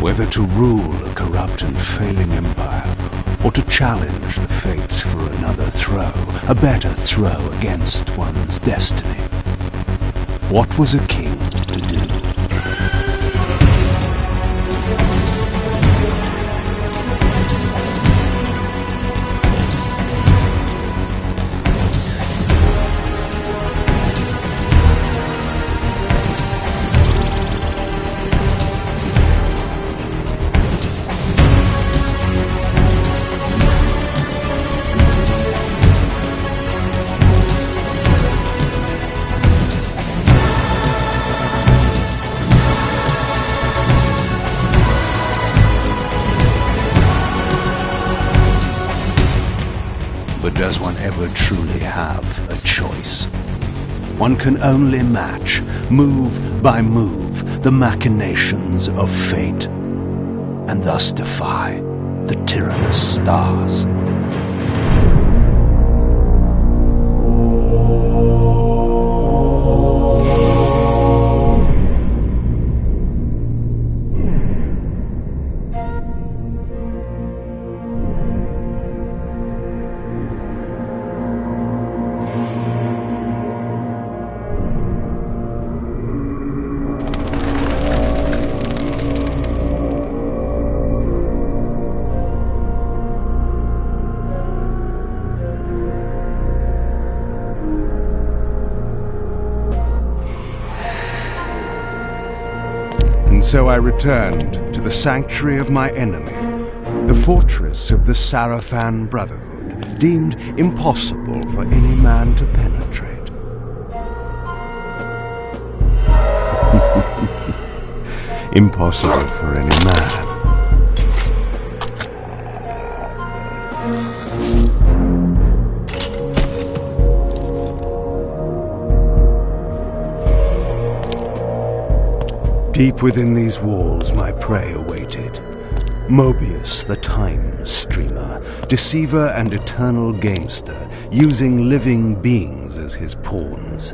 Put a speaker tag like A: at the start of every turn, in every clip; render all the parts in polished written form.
A: Whether to rule a corrupt and failing empire, or to challenge the fates for another throw, a better throw against one's destiny. What was a king to do? But does one ever truly have a choice? One can only match, move by move, the machinations of fate, and thus defy the tyrannous stars. And so I returned to the sanctuary of my enemy, the fortress of the Sarafan Brotherhood, deemed impossible for any man to penetrate. Impossible for any man. Deep within these walls my prey awaited. Mobius, the time streamer, deceiver and eternal gamester, using living beings as his pawns.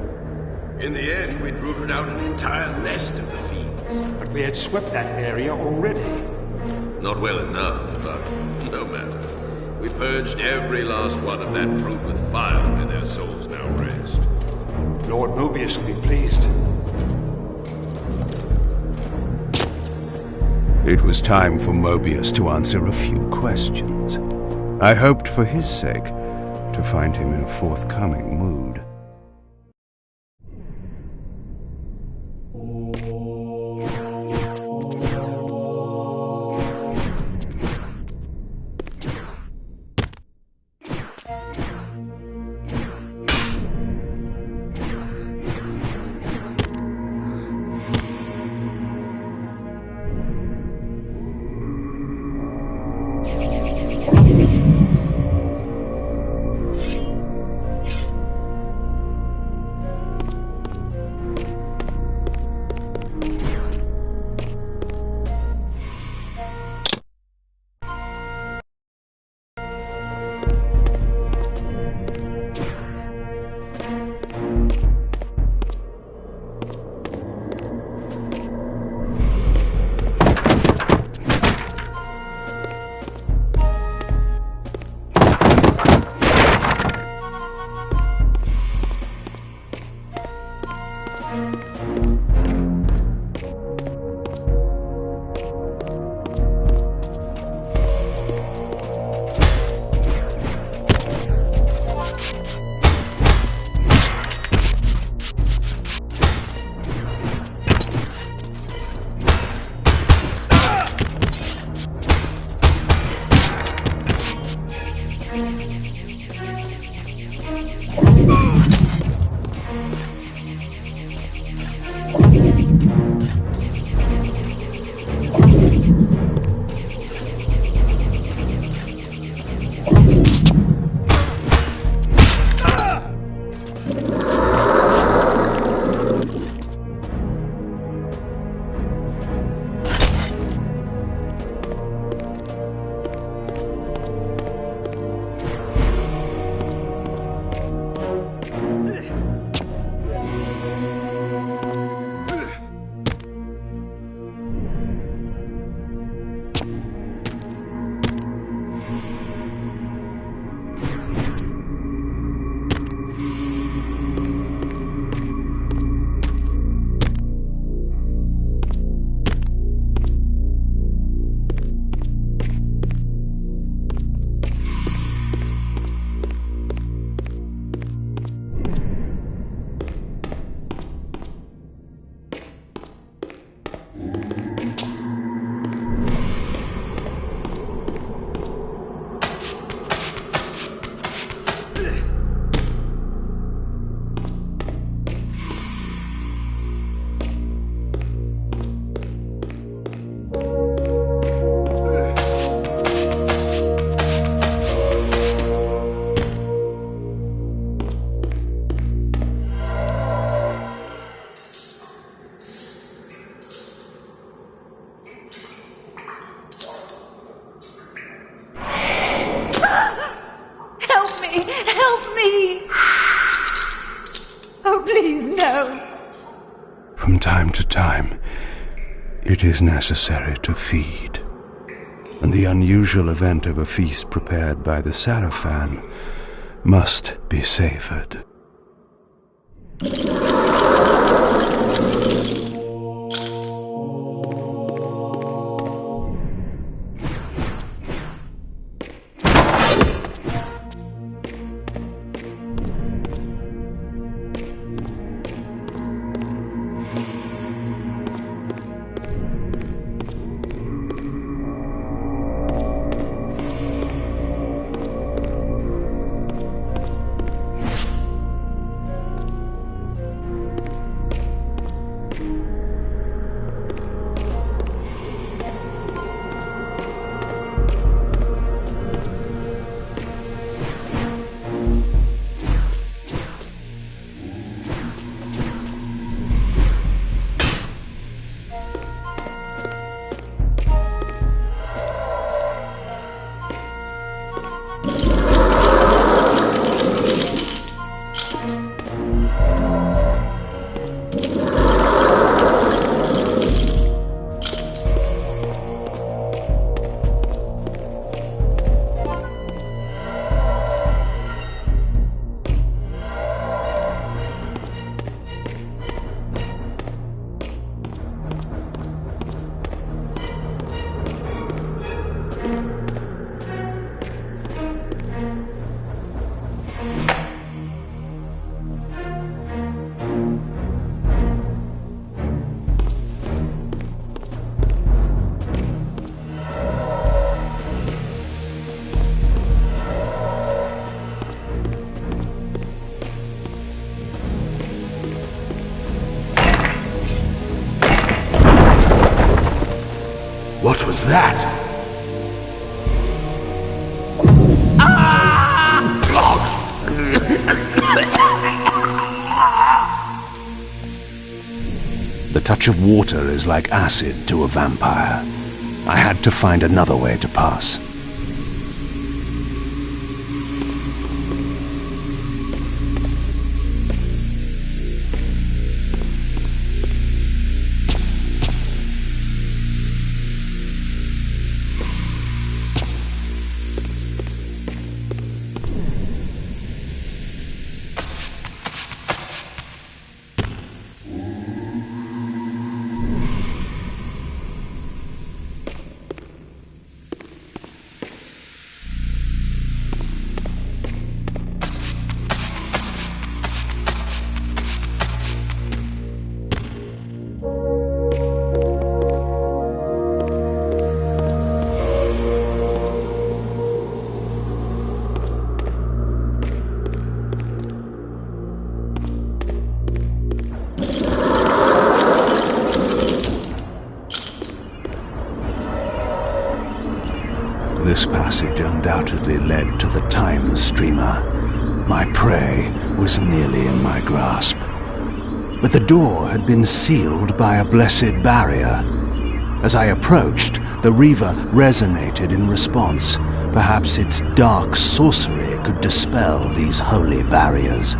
B: In the end, we'd rooted out an entire nest of the fiends.
C: But we had swept that area already.
B: Not well enough, but no matter. We purged every last one of that brood with fire, and their souls now rest.
C: Lord Mobius will be pleased.
A: It was time for Mobius to answer a few questions. I hoped for his sake to find him in a forthcoming mood.
D: please. Oh, please, no.
A: From time to time, it is necessary to feed. And the unusual event of a feast prepared by the Sarafan must be savored.
C: What was that?
A: The touch of water is like acid to a vampire. I had to find another way to pass. This passage undoubtedly led to the time streamer. My prey was nearly in my grasp. But the door had been sealed by a blessed barrier. As I approached, the Reaver resonated in response. Perhaps its dark sorcery could dispel these holy barriers.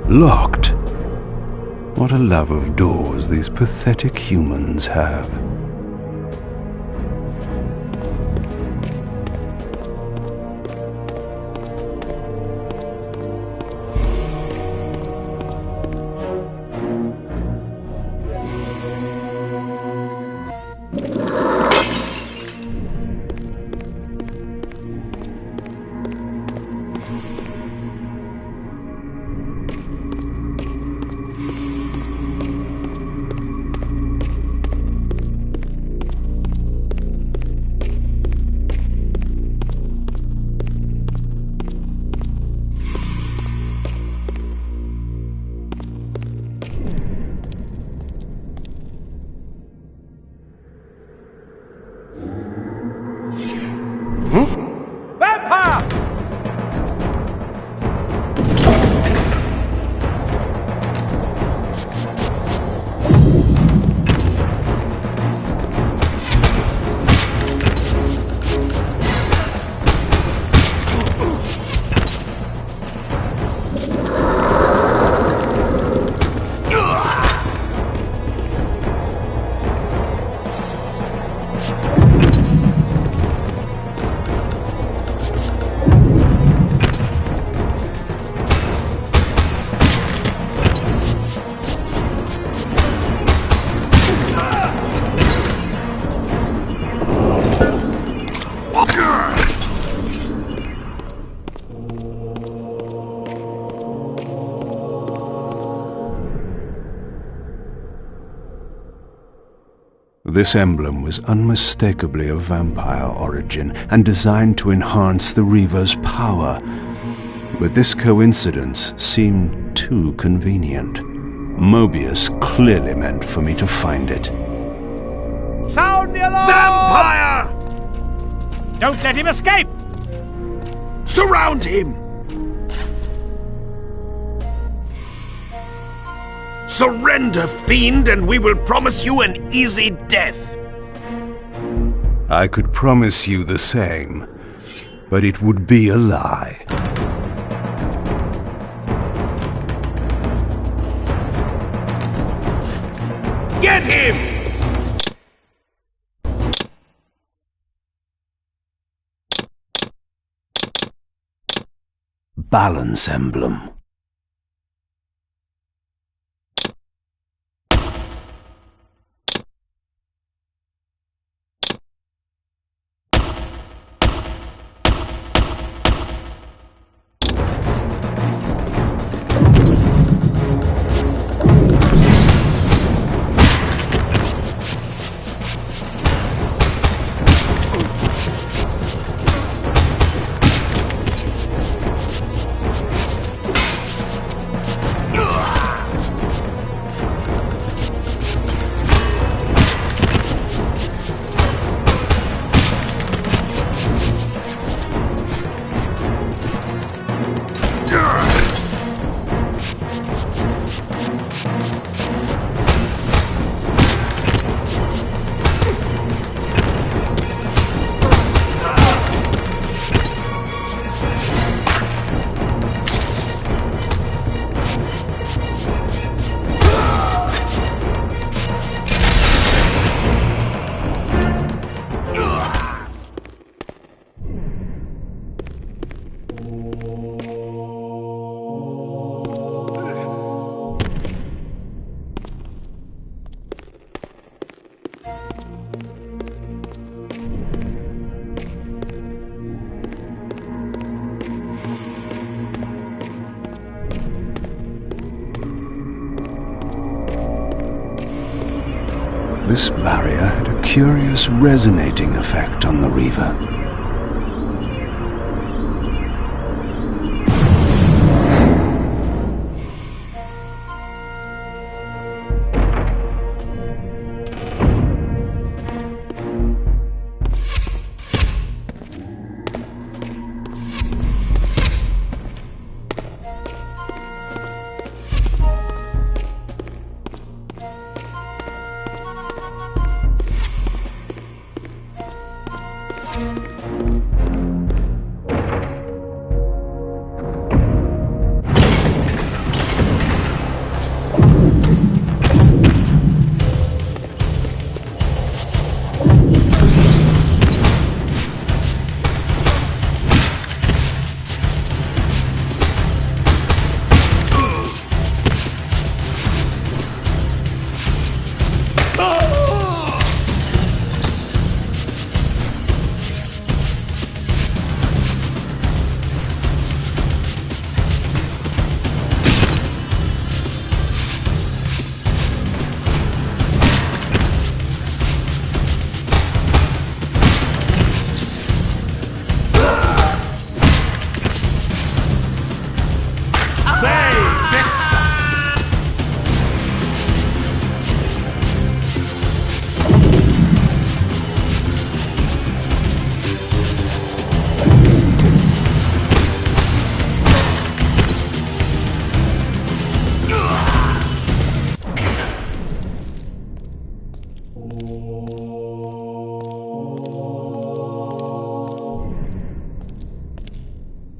A: Locked. What a love of doors these pathetic humans have. This emblem was unmistakably of vampire origin and designed to enhance the Reaver's power. But this coincidence seemed too convenient. Mobius clearly meant for me to find it.
C: Sound the alarm!
D: Vampire!
C: Don't let him escape!
D: Surround him! Surrender, fiend, and we will promise you an easy death.
A: I could promise you the same, but it would be a lie.
D: Get him!
A: Balance emblem. This barrier had a curious resonating effect on the Reaver.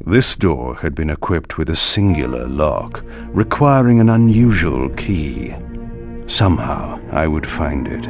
A: This door had been equipped with a singular lock, requiring an unusual key. Somehow I would find it.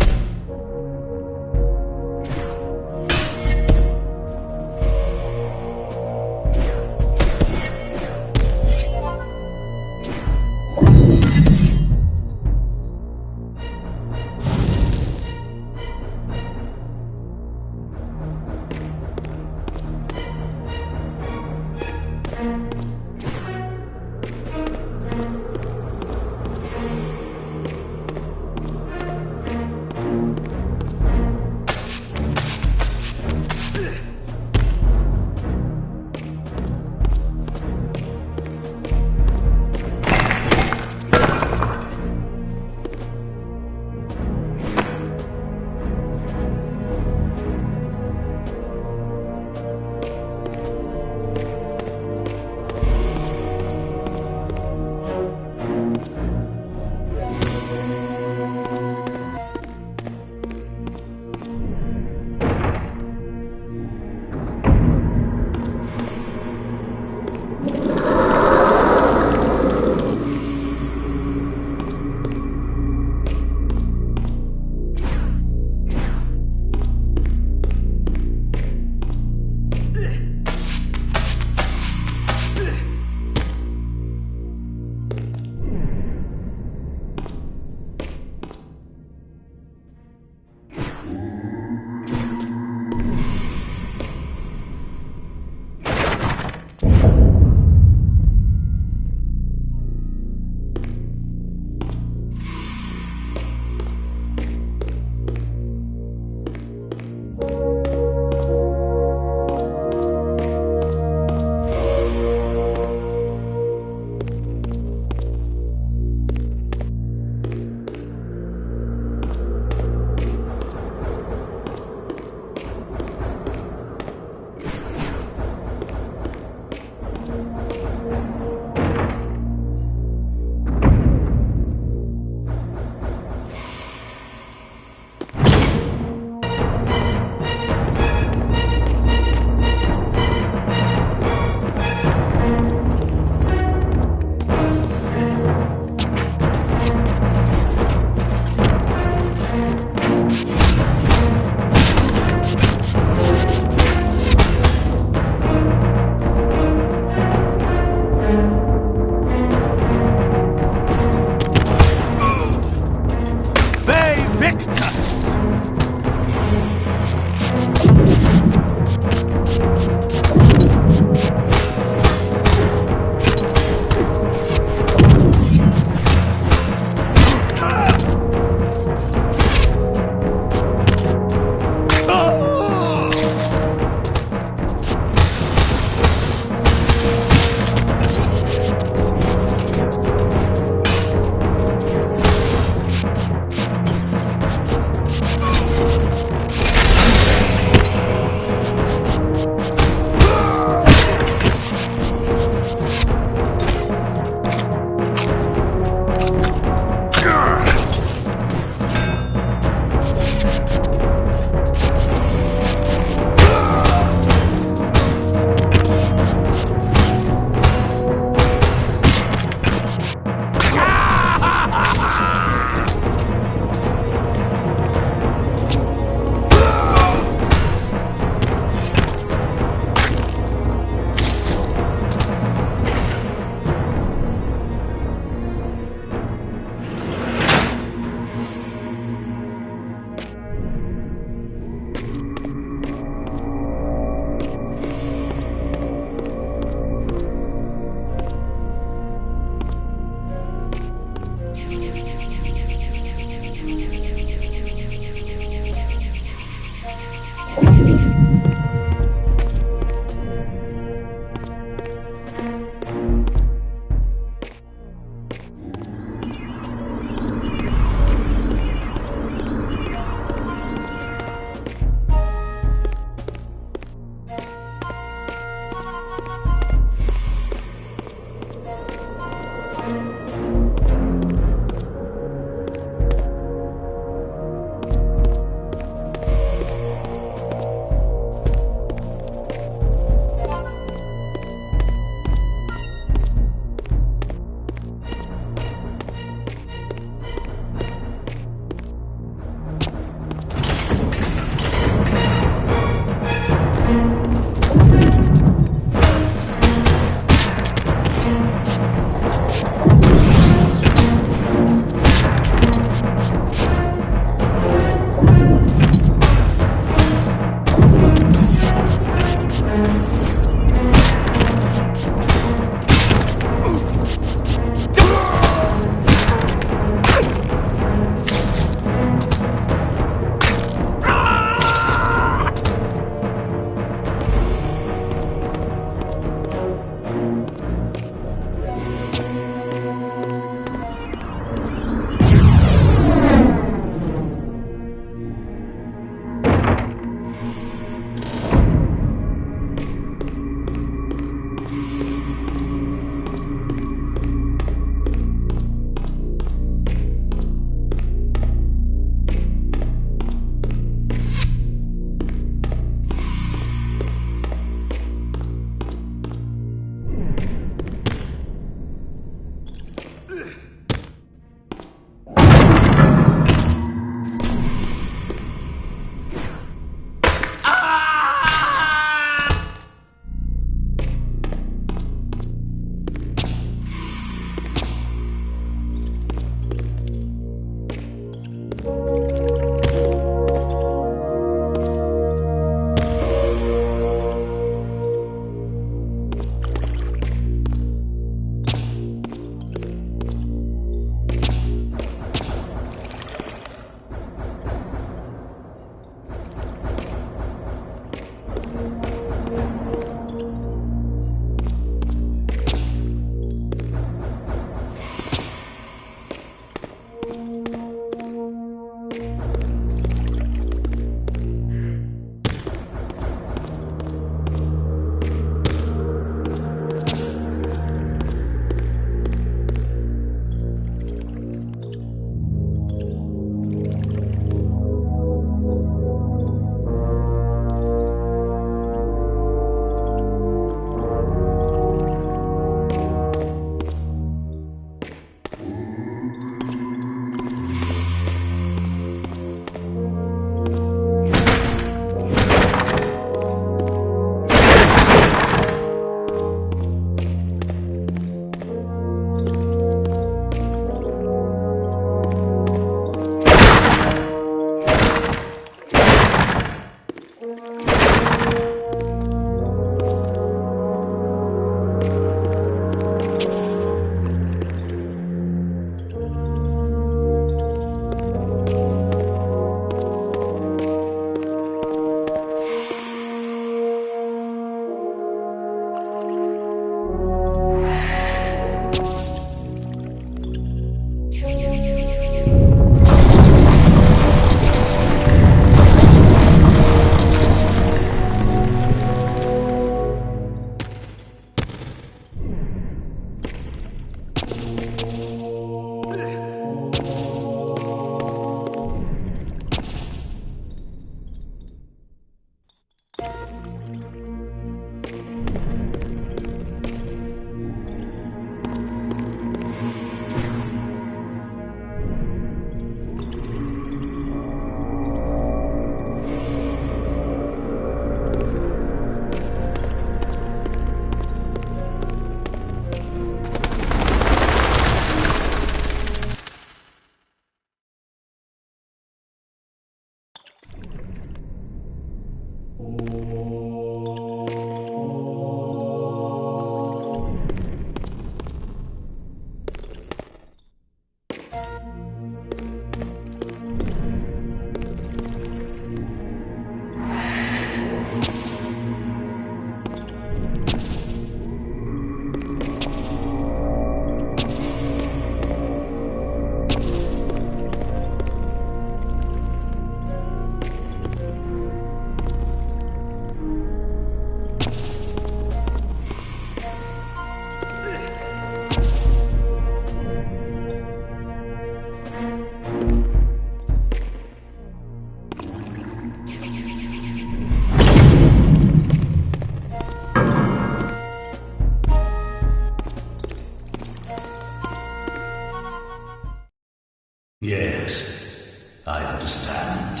A: Yes, I understand.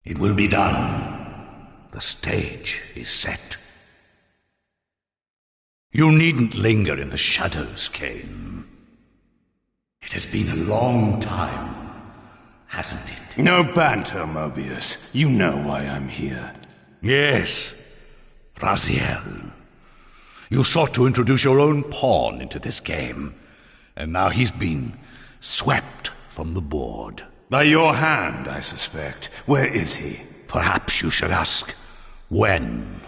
A: It will be done. The stage is set. You needn't linger in the shadows, Kain. It has been a long time, hasn't it?
E: No banter, Mobius. You know why I'm here.
A: Yes, Raziel. You sought to introduce your own pawn into this game, and now he's been swept from the board.
E: By your hand, I suspect. Where is he?
A: Perhaps you should ask, when?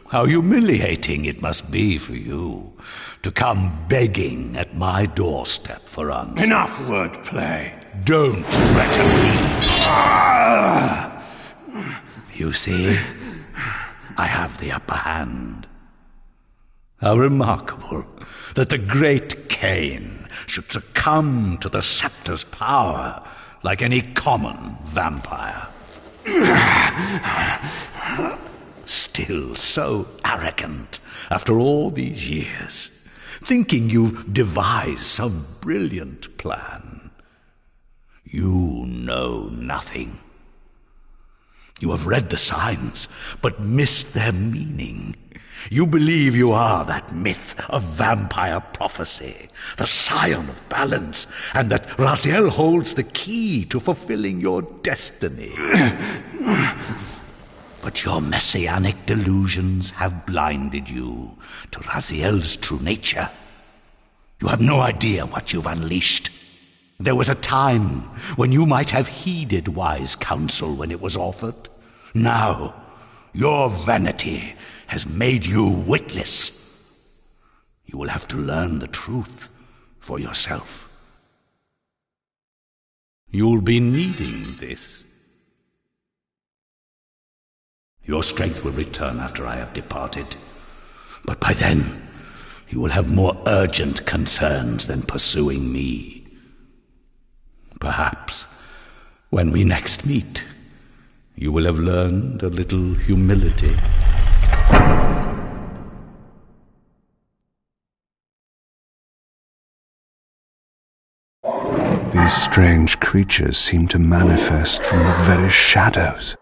A: How humiliating it must be for you to come begging at my doorstep for answers.
E: Enough wordplay.
A: Don't threaten me. You see, I have the upper hand. How remarkable that the great Kain should succumb to the scepter's power like any common vampire. Still so arrogant after all these years, thinking you've devised some brilliant plan. You know nothing. You have read the signs, but missed their meaning. You believe you are that myth of vampire prophecy, the scion of balance, and that Raziel holds the key to fulfilling your destiny. But your messianic delusions have blinded you to Raziel's true nature. You have no idea what you've unleashed. There was a time when you might have heeded wise counsel when it was offered. Now, your vanity has made you witless. You will have to learn the truth for yourself. You'll be needing this. Your strength will return after I have departed, but by then you will have more urgent concerns than pursuing me. Perhaps when we next meet, you will have learned a little humility.
E: These strange creatures seem to manifest from the very shadows.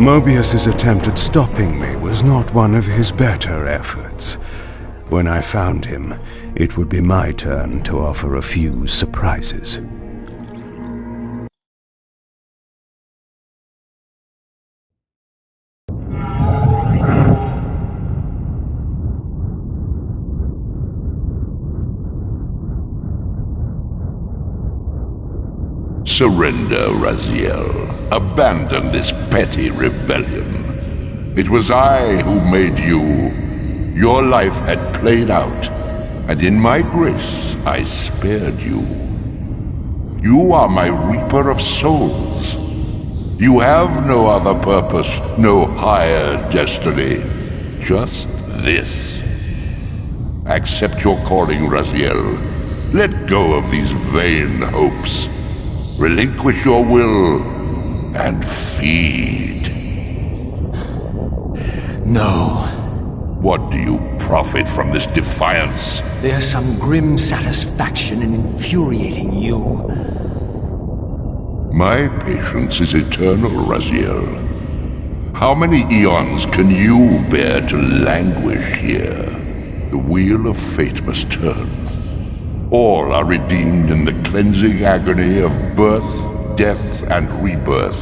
E: Mobius's attempt at stopping me was not one of his better efforts. When I found him, it would be my turn to offer a few surprises.
F: Surrender, Raziel. Abandon this petty rebellion. It was I who made you. Your life had played out, and in my grace I spared you. You are my Reaper of Souls. You have no other purpose, no higher destiny. Just this. Accept your calling, Raziel. Let go of these vain hopes. Relinquish your will and feed.
G: No.
F: What do you profit from this defiance?
G: There's some grim satisfaction in infuriating you.
F: My patience is eternal, Raziel. How many eons can you bear to languish here? The wheel of fate must turn. All are redeemed in the cleansing agony of birth, death, and rebirth.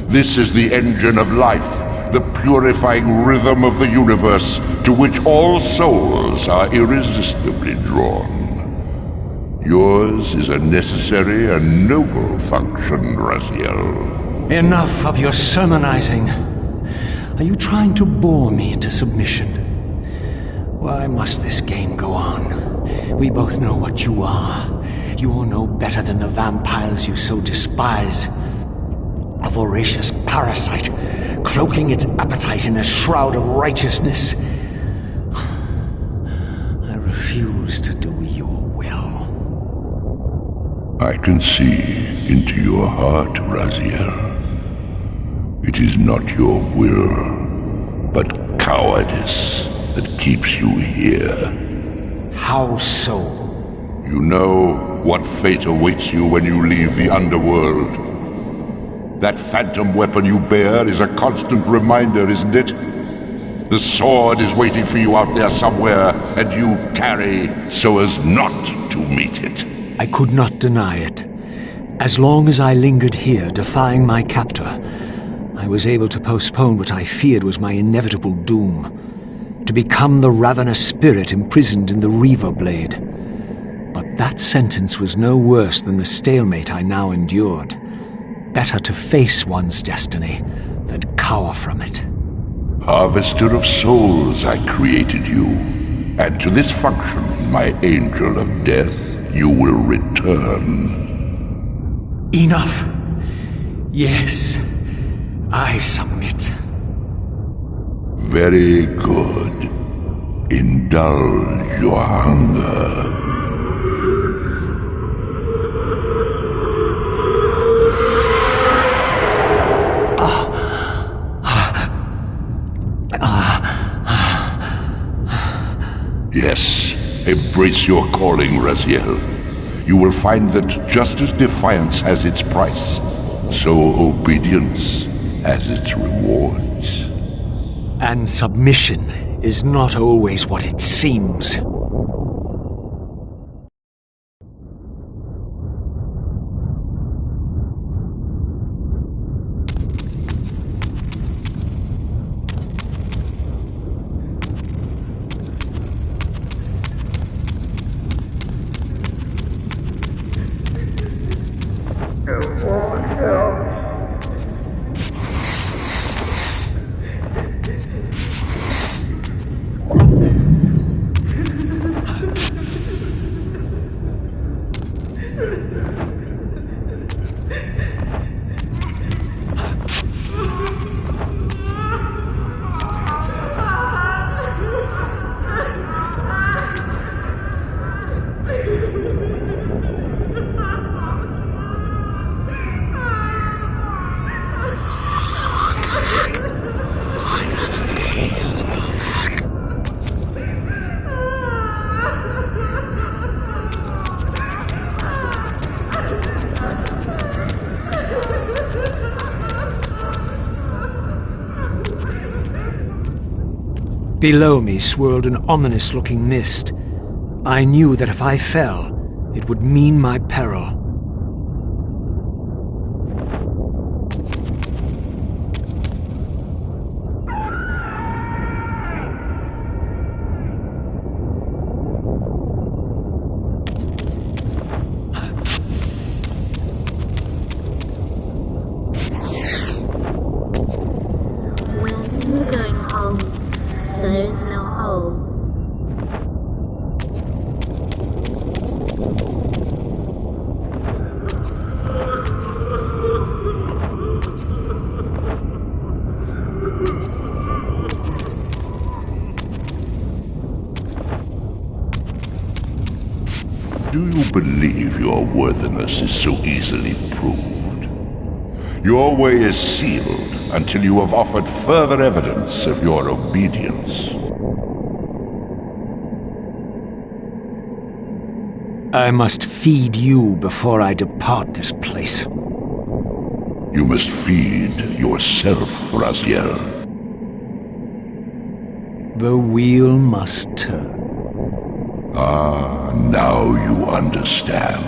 F: This is the engine of life, the purifying rhythm of the universe to which all souls are irresistibly drawn. Yours is a necessary and noble function, Raziel.
G: Enough of your sermonizing. Are you trying to bore me into submission? Why must this game go on? We both know what you are. You're no better than the vampires you so despise. A voracious parasite, cloaking its appetite in a shroud of righteousness. I refuse to do your will.
F: I can see into your heart, Raziel. It is not your will, but cowardice that keeps you here.
G: How so?
F: You know what fate awaits you when you leave the underworld. That phantom weapon you bear is a constant reminder, isn't it? The sword is waiting for you out there somewhere, and you tarry so as not to meet it.
G: I could not deny it. As long as I lingered here, defying my captor, I was able to postpone what I feared was my inevitable doom. To become the ravenous spirit imprisoned in the Reaver blade. But that sentence was no worse than the stalemate I now endured. Better to face one's destiny than cower from it.
F: Harvester of souls, I created you. And to this function, my angel of death, you will return.
G: Enough. Yes, I submit.
F: Very good. Indulge your hunger. Yes, embrace your calling, Raziel. You will find that just as defiance has its price, so obedience has its rewards.
G: And submission is not always what it seems. Below me swirled an ominous-looking mist. I knew that if I fell, it would mean my peril.
H: When you're going home, there is no home.
F: Do you believe your worthiness is so easily proved? Your way is sealed until you have offered further evidence of your obedience.
G: I must feed you before I depart this place.
F: You must feed yourself, Raziel.
G: The wheel must turn.
F: Ah, now you understand.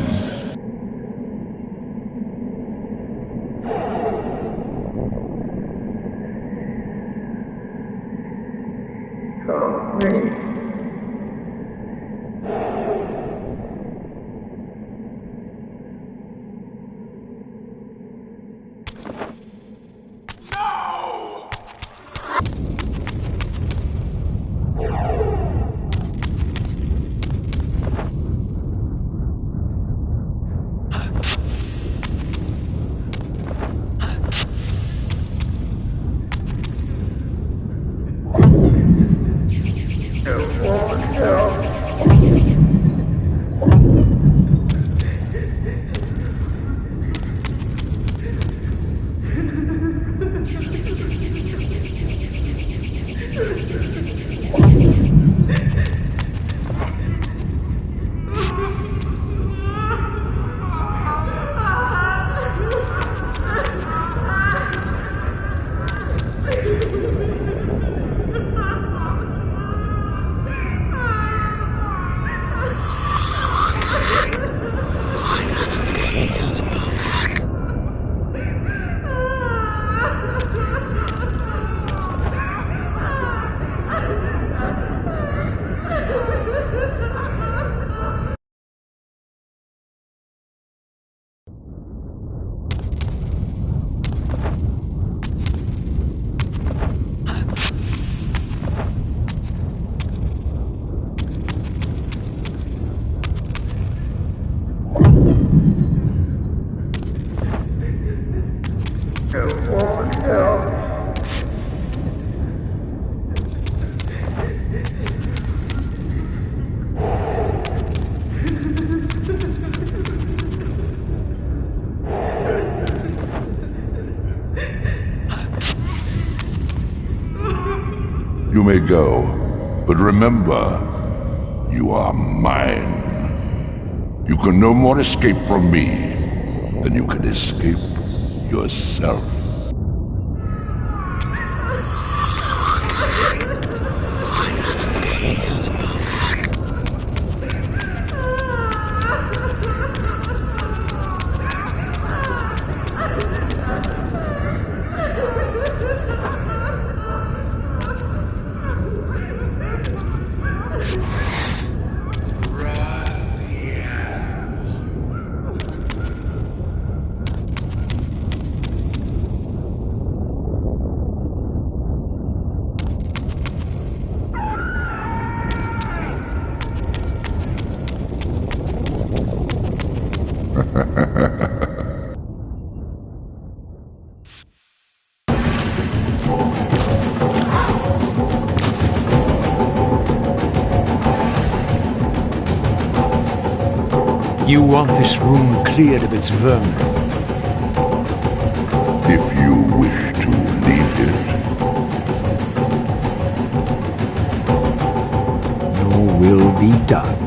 F: You may go, but remember, you are mine. You can no more escape from me than you can escape yourself.
G: You want this room cleared of its vermin.
F: If you wish to leave it,
G: your will be done.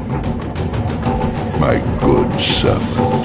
F: my good servant.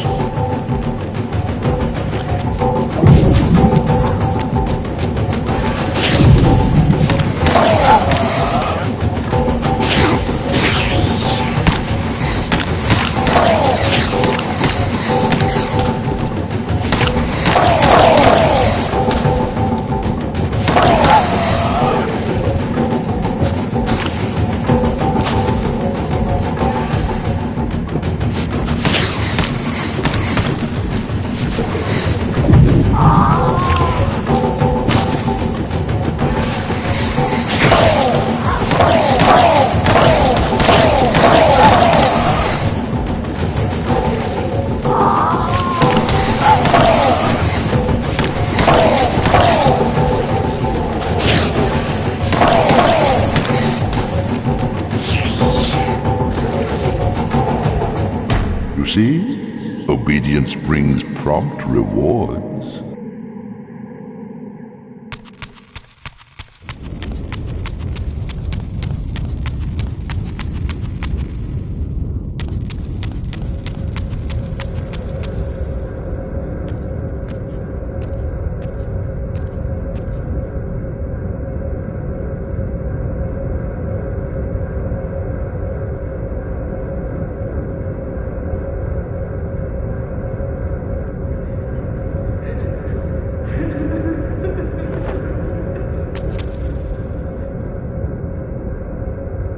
F: see? Obedience brings prompt rewards.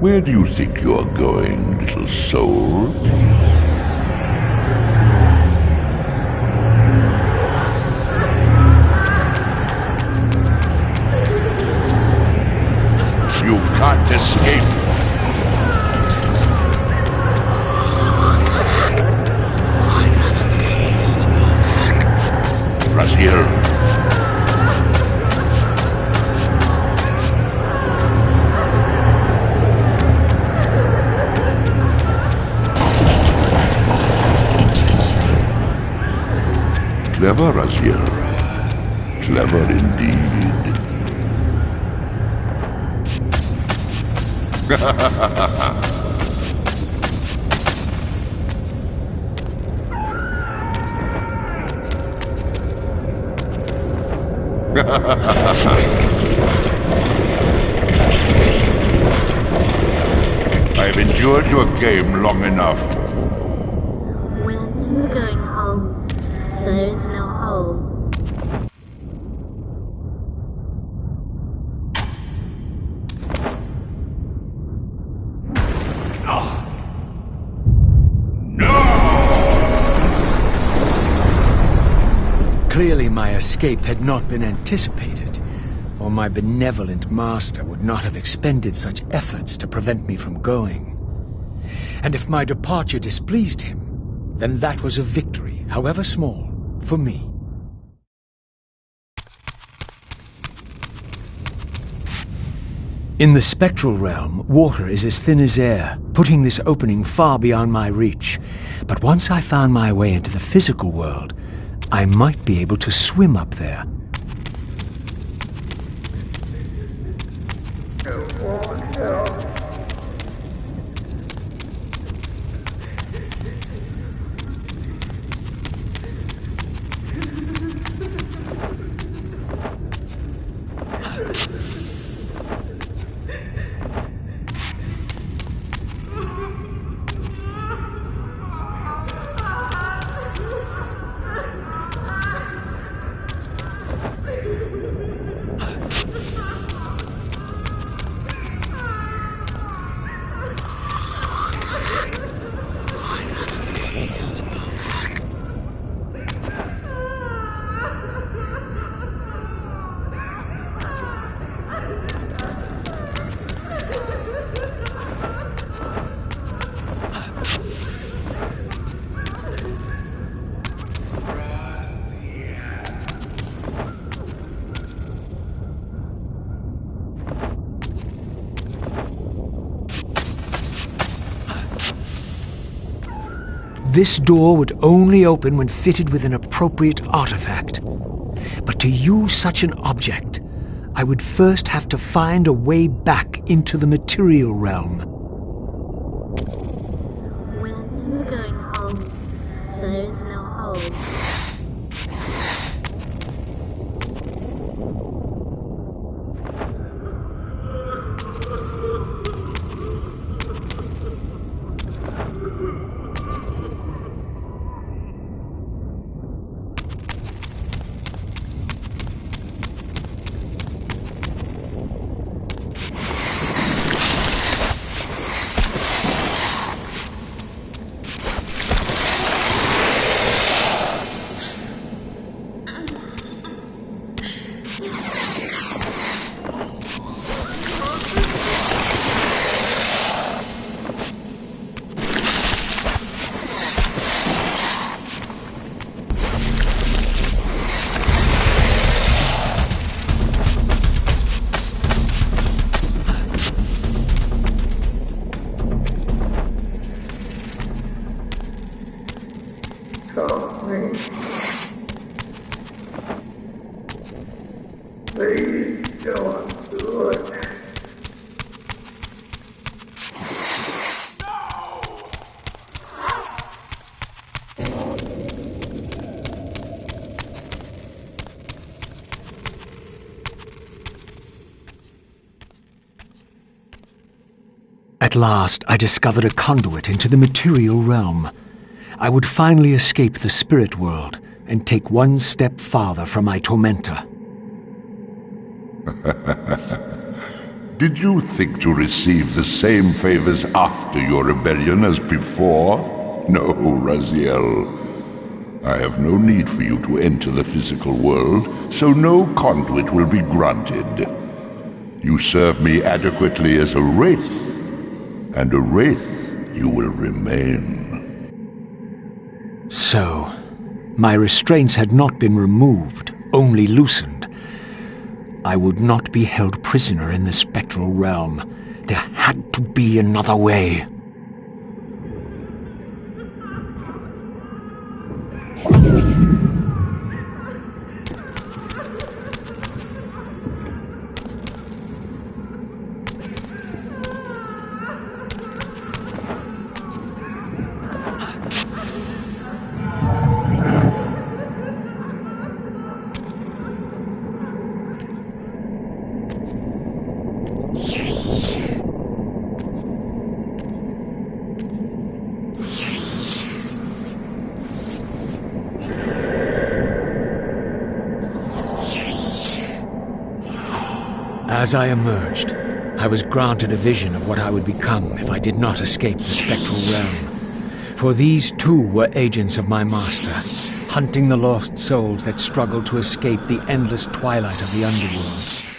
F: Where do you think you're going, little soul? You can't escape. Raziel. Clever, Raziel. Clever indeed. I've endured your game long enough.
H: When you're going home, there is no home.
G: Clearly my escape had not been anticipated, or my benevolent master would not have expended such efforts to prevent me from going. And if my departure displeased him, then that was a victory, however small, for me. In the spectral realm, water is as thin as air, putting this opening far beyond my reach. But once I found my way into the physical world, I might be able to swim up there. This door would only open when fitted with an appropriate artifact. But to use such an object, I would first have to find a way back into the material realm.
H: When you're going home, there is no home.
G: At last, I discovered a conduit into the material realm. I would finally escape the spirit world and take one step farther from my tormentor.
F: Did you think to receive the same favors after your rebellion as before? No, Raziel. I have no need for you to enter the physical world, so no conduit will be granted. You serve me adequately as a wraith, and a wraith you will remain.
G: So, my restraints had not been removed, only loosened. I would not be held prisoner in the spectral realm. There had to be another way. As I emerged, I was granted a vision of what I would become if I did not escape the spectral realm. For these too were agents of my master, hunting the lost souls that struggled to escape the endless twilight of the underworld.